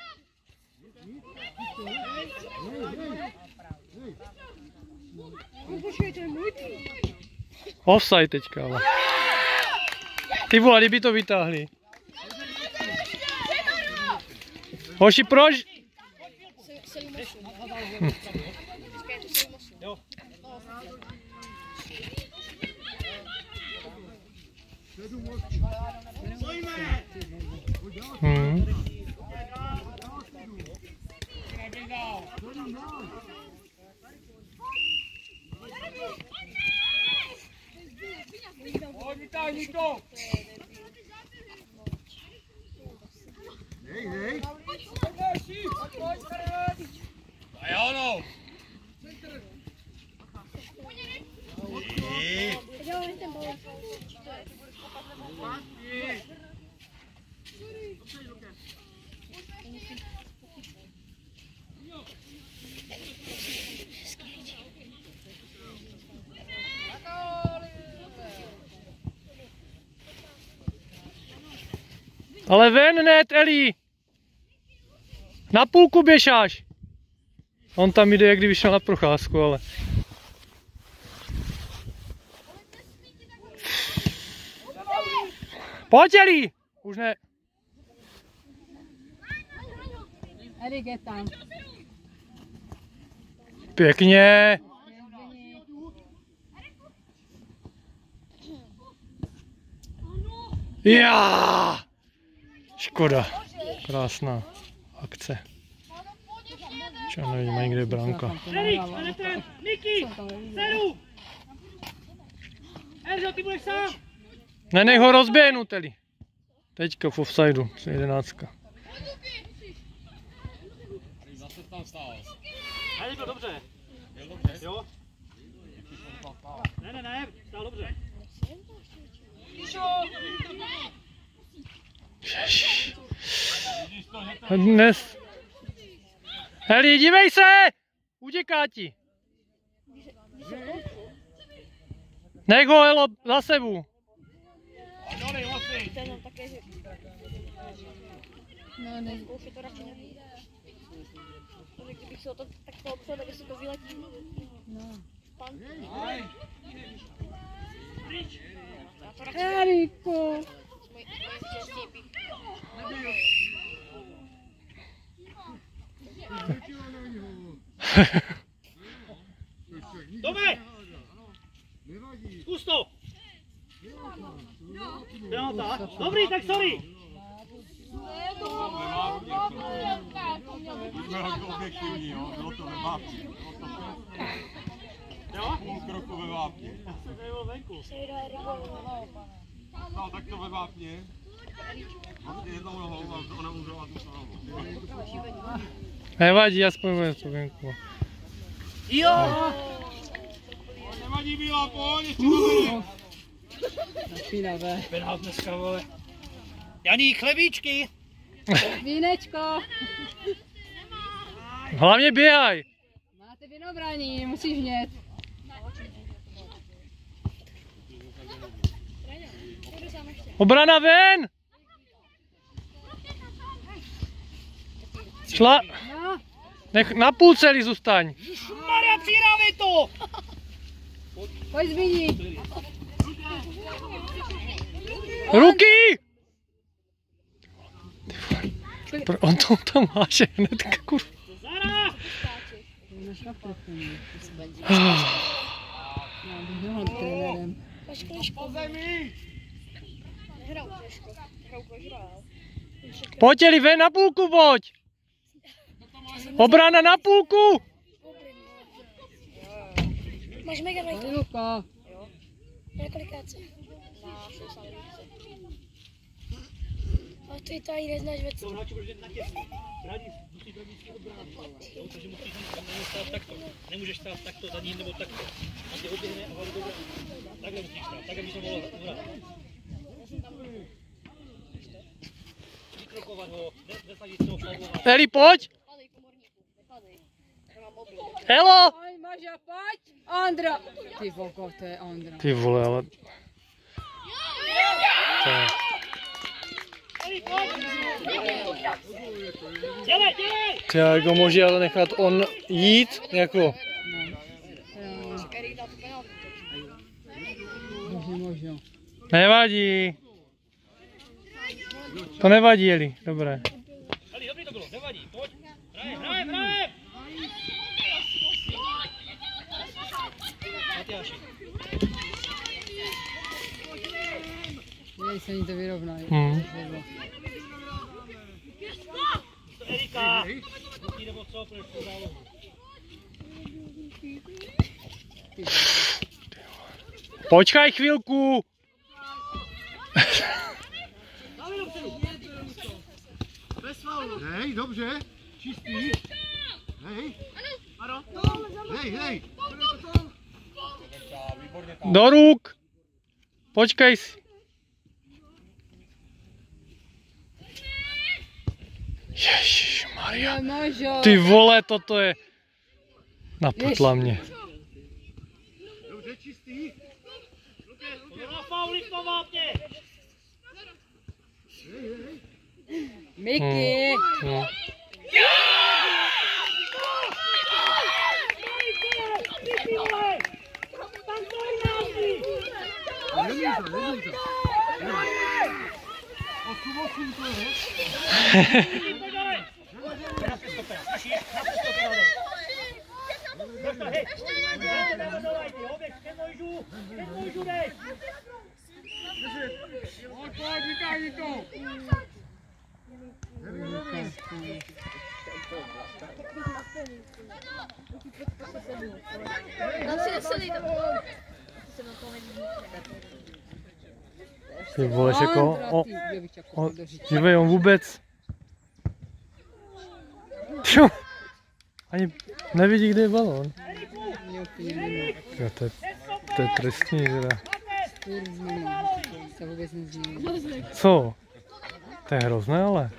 Speaker 2: Offside teďka, ale. Ty vole, kdyby to vytáhli. Hoši, proč?
Speaker 4: Pojď, vytáhni to.
Speaker 6: Hej, hej.
Speaker 4: A jo, no.
Speaker 2: Ale ven, net, Eli! Na půlku běžáš! On tam jde, jak kdyby šel na procházku, ale... Pojď, Eli! Už ne...
Speaker 3: Erik je tam.
Speaker 2: Pěkně! Já! Škoda. Krásná akce. Čo nevím, ani kde je branka.
Speaker 1: Erik, Penetrem, Niky, sedu! Erzo, ty budeš sám!
Speaker 2: Nenech ho rozběhnout, Eli. Teďka v offsideu, 11.
Speaker 4: Zase tam stál.
Speaker 1: Ale je to dobře. Jo? Ne, stál dobře.
Speaker 2: Dnes. Eli, dívej se! Utěká ti. Nech ho, Elo, za sebou.
Speaker 3: No, ne.
Speaker 5: Už je to radši neví. Kdybych se o to takto opřel, tak jestli to vyletí.
Speaker 3: No.
Speaker 5: Pan. Já to radši
Speaker 3: Eriko.
Speaker 5: moji štěstí bych.
Speaker 1: Tome! Zkus to! Penalta. Dobrý, tak sorry!
Speaker 4: Jsme hodně objektivní, jo? Bylo to ve vápni.
Speaker 1: Jo?
Speaker 4: Půl kroku ve vápni. No, tak to ve vápni. Vlastně jednou nohou a ona umřela tu nohou.
Speaker 2: Nevadí, aspoň bude to venku.
Speaker 1: Jo!
Speaker 4: Nevadí, Bílá, pojď, ještě dobrý.
Speaker 3: Napínavé.
Speaker 1: Penalt dneska, vole. Janí, chlebíčky!
Speaker 3: Vínečko.
Speaker 2: Hlavně běhaj.
Speaker 3: Máte vinobraní, musíš mět.
Speaker 2: Obrana ven! Šla...
Speaker 3: No,
Speaker 2: Nech na půl celý zůstaň.
Speaker 1: Maria, přidávej to!
Speaker 3: pojď Zbigni.
Speaker 2: Ruky! On to tam máše hnedka, kurva.
Speaker 1: Zara!
Speaker 3: Já bych mohl být trenérem.
Speaker 5: Nehrál trošku. Hrál požral.
Speaker 2: Pojď, Eli, ven na půlku, pojď! Obrana na půlku!
Speaker 5: Máš mega right.
Speaker 3: Luka.
Speaker 5: Na kolikáce? Na 60. A ty tady neznáš věci.
Speaker 1: To hráči bude na těsně. Musíš bránit obranu. Takže musíš stát takto. Nemůžeš stát takto za ním nebo takto. A tě odběhne a hlavu do brány. Takhle musíš stát, tak aby to mohlo uhrát. Vykrokovat ho, nesadit toho šalvovat.
Speaker 2: Eli, pojď!
Speaker 5: Padej, komorníku, nepadej. Já mám mobil.
Speaker 2: Elo!
Speaker 3: Pojď, Maža, pojď. Ondra. Ty voko, to je Ondra.
Speaker 2: Ty vole, ale... To je...
Speaker 1: Dělej, dělej!
Speaker 2: Ty, jak ho může ale nechat on jít, jako...
Speaker 5: Erik dal tu penaltu.
Speaker 3: Možno.
Speaker 2: Nevadí. To nevadí, Eli, dobré.
Speaker 1: Eli, dobrý to bylo, nevadí, pojď. Hrajem, hrajem! Matyáši.
Speaker 3: Jej se ní to vyrovná.
Speaker 1: Erika! Pustí nebo co, půjdeš po zálohu.
Speaker 2: Počkaj chvilku.
Speaker 6: Hej, dobře, čistý. Hej. Hej.
Speaker 2: Do ruk. Počkej si. Ježišmarja.
Speaker 3: Mažo.
Speaker 2: Ty vole, toto je... Naputla mě.
Speaker 6: Dobře, čistý.
Speaker 1: Na fauly to vápně!
Speaker 3: Miky.
Speaker 2: No.
Speaker 5: Dám si neselý tam.
Speaker 2: Ty vole, jako... Dívej, on vůbec... Tjo, ani nevidí, kde je balón. Jo, to je trestní, teda.
Speaker 3: Se vůbec nezmění.
Speaker 2: Co? To je hrozné, ale.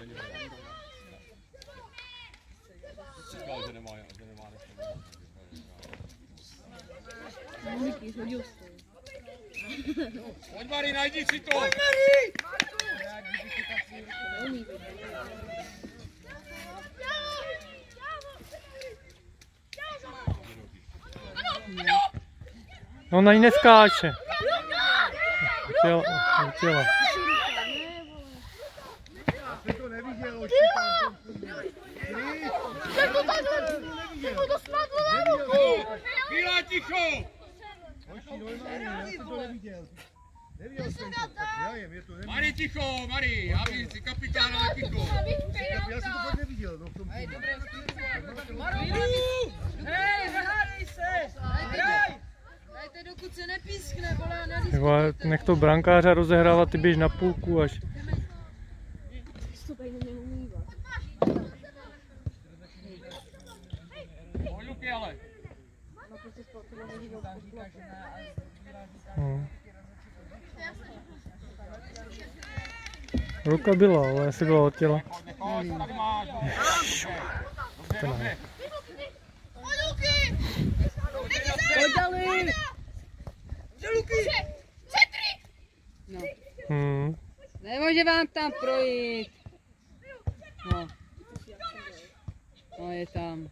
Speaker 4: nemá dneska. Pojď Mari, najdi si to! Pojď Mari!
Speaker 2: On na ní neskáče. Chtěla.
Speaker 6: Já jsem to neviděl, oči tam.
Speaker 4: Chvíla, ticho!
Speaker 6: Oči normálně, já jsem to neviděl. Neviděl jsem to, tak já jem, je to neviděl.
Speaker 4: Mari, ticho, Mari, já vím, jsi kapitán, ale ticho.
Speaker 6: Já jsem to fakt neviděl, no v tom týmu.
Speaker 3: Hej, nehádej se! Hraj! Dajte, dokud se nepískne, vole,
Speaker 2: Jako, nech to brankáře rozehrávat, ty běž na půlku až.
Speaker 4: Pojď Luky, ale.
Speaker 2: Ruka byla, ale asi byla od těla.
Speaker 4: Tady máš. Dobře, dobře.
Speaker 3: Podali! No. Nemůže vám tam projít. No. No, je tam.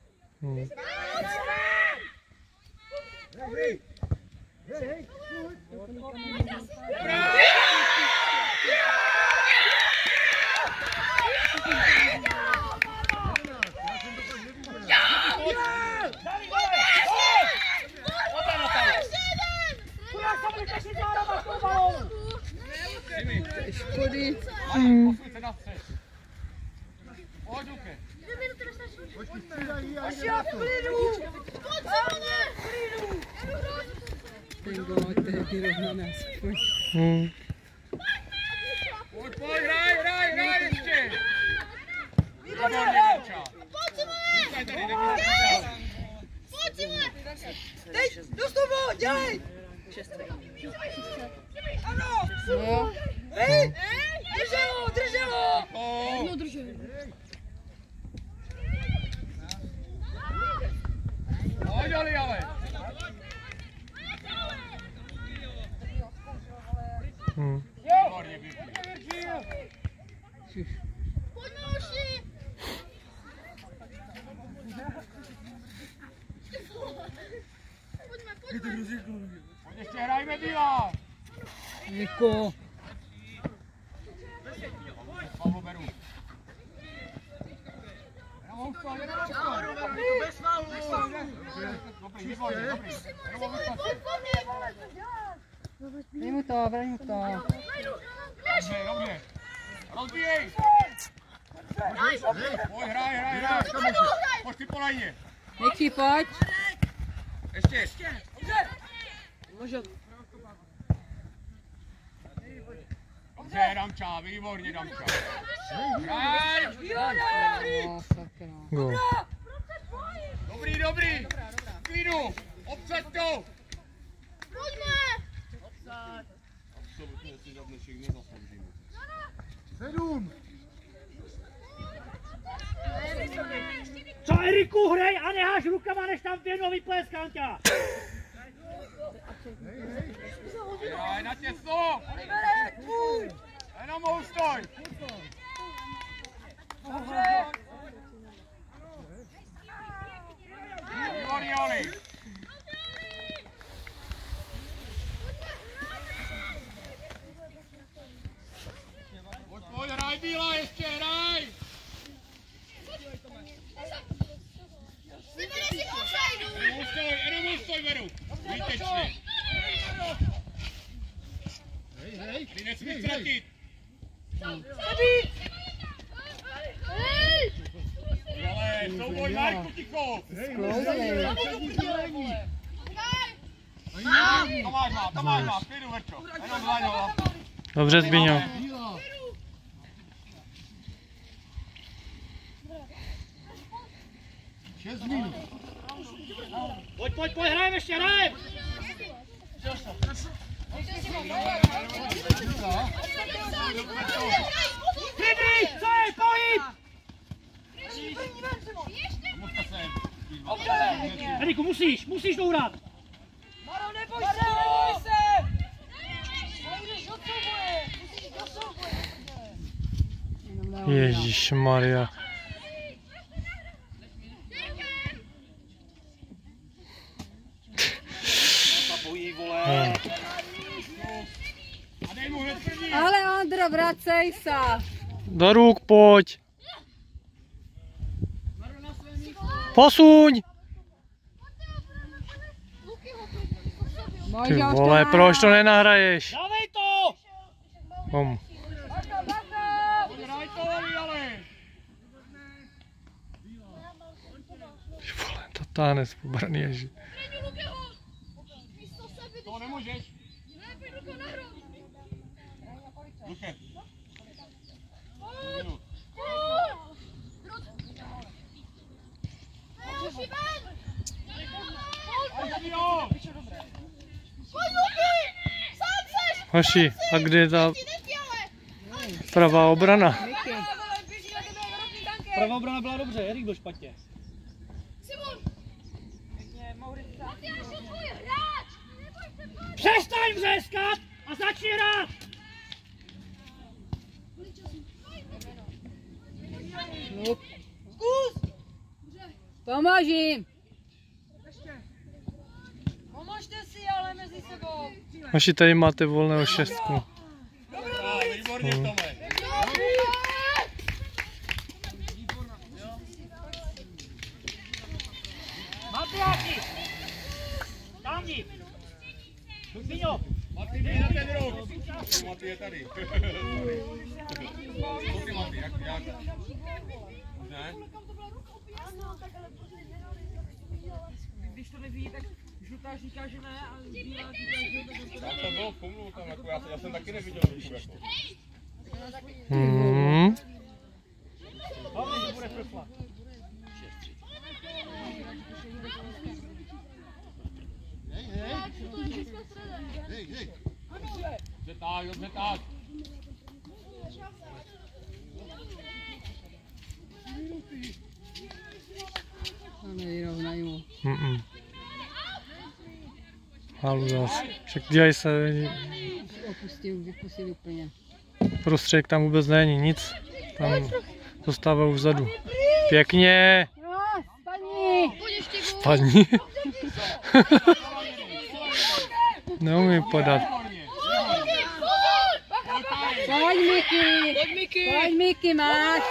Speaker 3: Škody.
Speaker 4: Posuň se na střed. Pojď Luky.
Speaker 6: Počkej, střídají a jde na to.
Speaker 3: Ten gól, to je vyrovnané.
Speaker 4: Pojď, hraj ještě. Výborně, Luča. Zůstaň tady,
Speaker 3: Teď, dostupu, dělej! Ano! No. Hej! Drželo!
Speaker 4: No,
Speaker 3: držel.
Speaker 4: pojď Ali, ale. Výborně, Virgil.
Speaker 5: Pojďme, hoši!
Speaker 4: Pojď ještě hrajme, Bílá.
Speaker 3: Niko.
Speaker 4: Pavlo beru. Dobrý, výborně, dobrý.
Speaker 3: Vrň mu to.
Speaker 4: Dobře. Rozbíjej. Pojď, hraj. Pojď si po lajně.
Speaker 3: Niky, pojď.
Speaker 4: Ještě. Dobře, Damča, výborně, Damča. Hraj.
Speaker 3: No, sakra.
Speaker 2: Gól.
Speaker 4: Dobrý. Klidu. Obsad to.
Speaker 5: Pojďme!
Speaker 4: Absolutně si za dnešek nezasloužíme.
Speaker 6: 7.
Speaker 1: Co, Eriku, hrej a neháš rukama, než tam věnový ples, Kanťa!
Speaker 4: Hraj na těsno. Jenom ustoj. Výborně, Oli. Pojď, hraj, Bílá, ještě hraj. Jenom ustoj, Veru. Výtečně. Ty nesmíš ztratit. Ale souboj, Marku, ticho. Tomáš má, klidu, Verčo. Jenom zláňo.
Speaker 2: Dobře, Zbyňo.
Speaker 1: Pojď, hrajeme ještě, hrajeme! Klidný, co je, pohyb!
Speaker 4: Pomůžte sem.
Speaker 1: Eriku, musíš to uhrát.
Speaker 3: Maro, neboj se, neboj se! Jdeš do souboje, musíš do souboje.
Speaker 2: Ježišmarja.
Speaker 3: Ale Ondro, vracej se.
Speaker 2: Do rúk poď. Posuň. Ty vole, proč to nenahraješ?
Speaker 1: Dávej to!
Speaker 2: Kom. Ty vole, to táhne z pobraný ježi.
Speaker 4: To nemůžeš. Luke.
Speaker 2: Hoši, a kde je ta pravá obrana?
Speaker 1: Pravá obrana byla dobře, Erik byl špatně. Přestaň vřeskat a začni hrát!
Speaker 3: Pomož jim. Pomožte si, ale mezi sebou.
Speaker 2: Hoši, tady máte volného šestku.
Speaker 4: Výborně, Tome.
Speaker 1: Matyáši! Tam jdi! Lucinho!
Speaker 4: Maty, jdi na ten roh. Maty je tady. Co ty, Maty, jak? Ne?
Speaker 3: Když to neví, tak žlutá říká, že ne, a bílá říká, že ne.
Speaker 4: Tam to bylo pomluv, tam jako já jsem taky neviděl ruku jako.
Speaker 1: Hlavně, že bude prflat.
Speaker 4: Dobře tak, dobře tak.
Speaker 3: Nevyrovnají mu.
Speaker 2: Halu zase. Však dělej se,
Speaker 3: Vypustil úplně.
Speaker 2: prostředek tam vůbec není, nic. Tam zůstává vzadu. Pěkně. Spadni. Neumím podat.
Speaker 3: Pojď Miky! Pojď Miky, máš!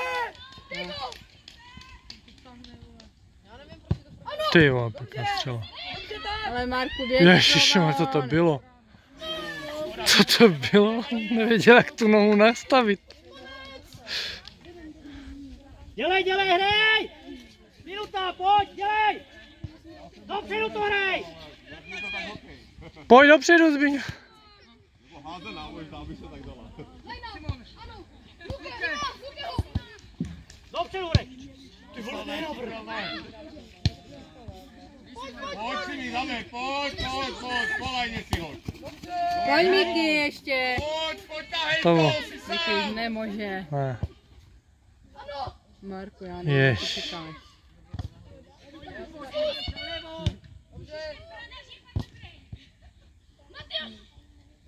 Speaker 2: Ty vole, pěkná střela.
Speaker 3: Ale Marku, běž.
Speaker 2: Ježišmar, co to bylo? Co to bylo? Nevěděl, jak tu nohu nastavit.
Speaker 1: Dělej, hrej! Minuta, pojď, dělej! Dopředu to hrej!
Speaker 2: Pojď dopředu, Zbyň.
Speaker 4: Házená, možná, aby se tak dala.
Speaker 1: Dopředu hrej! Ty vole, nejdobr!
Speaker 4: Pojď si mi, Zame, pojď, polajně si hoď.
Speaker 3: Pojď Miky ještě.
Speaker 4: Pojď, tahej
Speaker 2: To.
Speaker 4: to, si sám.
Speaker 3: Miky už nemůže.
Speaker 2: Ne.
Speaker 3: Marku, já nevím, co
Speaker 2: Jež.
Speaker 3: čekáš.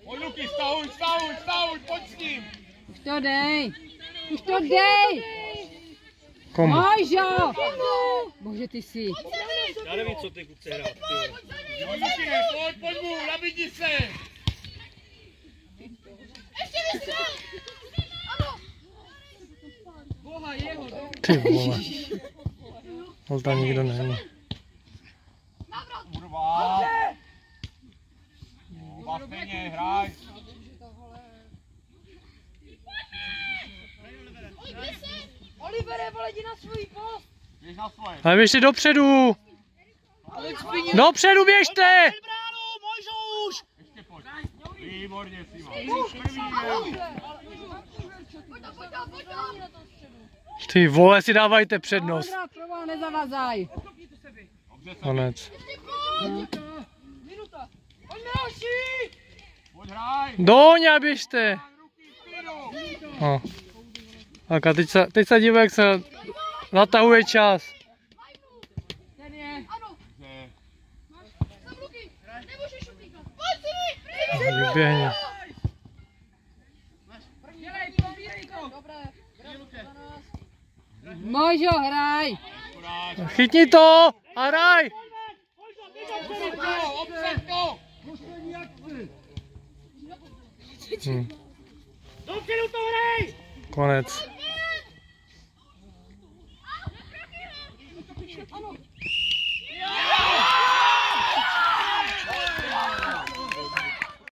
Speaker 4: Pojď, Luky, stahuj, pojď s ním.
Speaker 3: Už to dej!
Speaker 2: Komu?
Speaker 3: Možo! Bože, ty jsi.
Speaker 1: Já nevím, co ty kluci hrát, ty vole.
Speaker 4: Pojď, Luky, pojď mu, nabídni se.
Speaker 2: Ty vole. Ale tam nikdo není.
Speaker 4: Kurva. Kurva, stejně, hraj.
Speaker 3: Olivere, vole, jdi na svůj post!
Speaker 4: Běž na svoje.
Speaker 2: Ale běžte dopředu! Dopředu běžte!
Speaker 1: Bránu, Mojžouš!
Speaker 4: Ještě pojď. Výborně, Sima.
Speaker 2: Ty vole, si dávajte přednost.
Speaker 3: Ondra, proval, nezavazaj.
Speaker 2: Konec.
Speaker 4: Pojď, hraj.
Speaker 2: Doň a běžte! No. Tak a teď se dívej, jak se natahuje čas. Vyběhně.
Speaker 3: Možo, hraj!
Speaker 2: Chytni to a hraj!
Speaker 1: Dopředu to hrej!
Speaker 2: Konec.